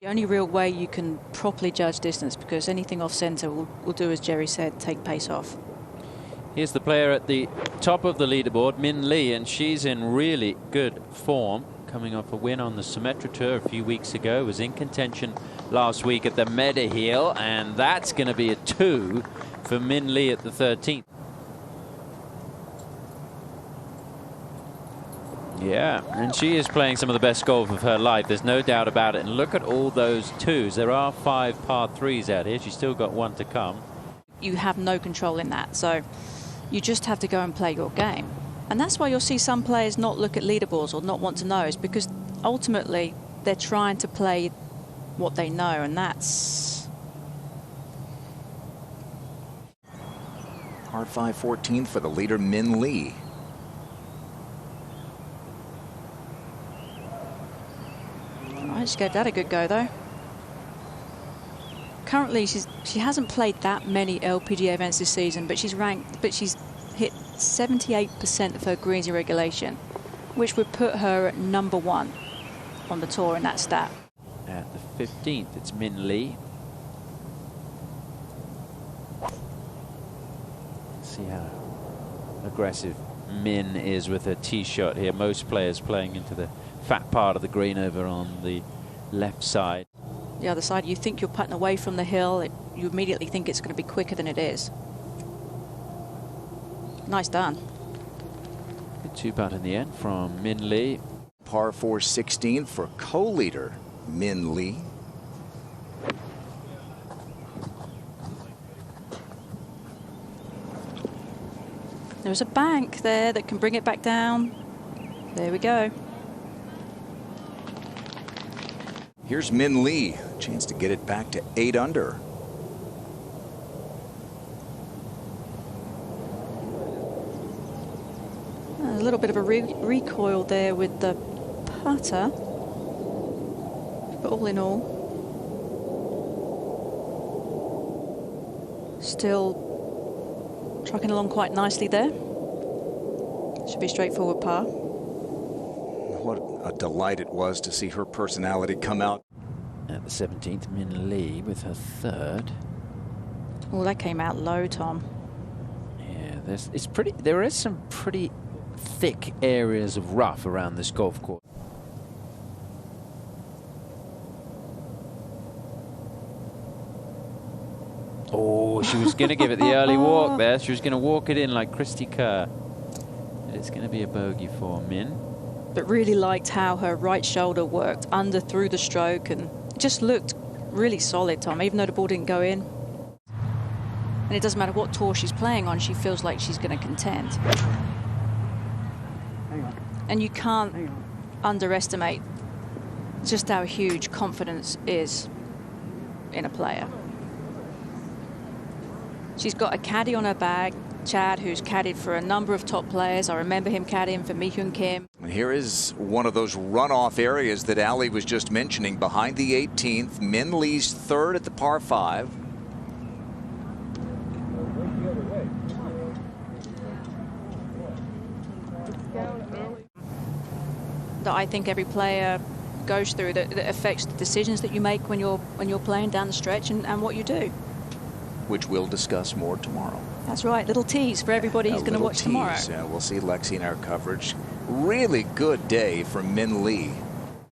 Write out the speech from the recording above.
The only real way you can properly judge distance, because anything off centre will do, as Jerry said, take pace off. Here's the player at the top of the leaderboard, Min Lee, and she's in really good form, coming off a win on the Symetra Tour a few weeks ago. Was in contention last week at the Meijer, and that's going to be a 2 for Min Lee at the 13th. Yeah, and she is playing some of the best golf of her life. There's no doubt about it. And look at all those 2s. There are 5 par 3s out here. She's still got 1 to come. You have no control in that, so you just have to go and play your game. And that's why you'll see some players not look at leaderboards or not want to know, is because ultimately they're trying to play what they know, and that's... Par 5 14th for the leader, Min Lee. I just gave that a good go, though. Currently, she hasn't played that many LPGA events this season, but she's hit 78% of her greens in regulation, which would put her at #1 on the tour in that stat. At the 15th, it's Min Lee. Let's see how aggressive Min is with her tee shot here. Most players playing into the fat part of the green over on the left side. The other side, you think you're putting away from the hill, you immediately think it's going to be quicker than it is. Nice done. Good 2-putt in the end from Min Lee. Par 4 16th for co-leader Min Lee. There's a bank there that can bring it back down. There we go. Here's Min Lee, chance to get it back to 8 under. A little bit of a recoil there with the putter, but all in all, still trucking along quite nicely there. Should be a straightforward par. What a delight it was to see her personality come out. At the 17th, Min Lee with her 3rd. Oh, that came out low, Tom. Yeah, there is some pretty thick areas of rough around this golf course. Oh, she was going to give it the early walk there. She was going to walk it in like Christy Kerr. It's going to be a bogey for Min. But really liked how her right shoulder worked under through the stroke, and it just looked really solid, Tom, even though the ball didn't go in. And it doesn't matter what tour she's playing on, she feels like she's going to contend. And you can't underestimate just how huge confidence is in a player. She's got a caddy on her bag, Chad, who's caddied for a number of top players. I remember him caddying for Mi Hyun Kim. Here is one of those runoff areas that Ali was just mentioning, behind the 18th. Min Lee's 3rd at the par 5. That I think every player goes through, that affects the decisions that you make when you're playing down the stretch, and what you do. Which we'll discuss more tomorrow. That's right, little tease for everybody who's going to watch tomorrow. Yeah, we'll see Lexi in our coverage. Really good day for Min Lee.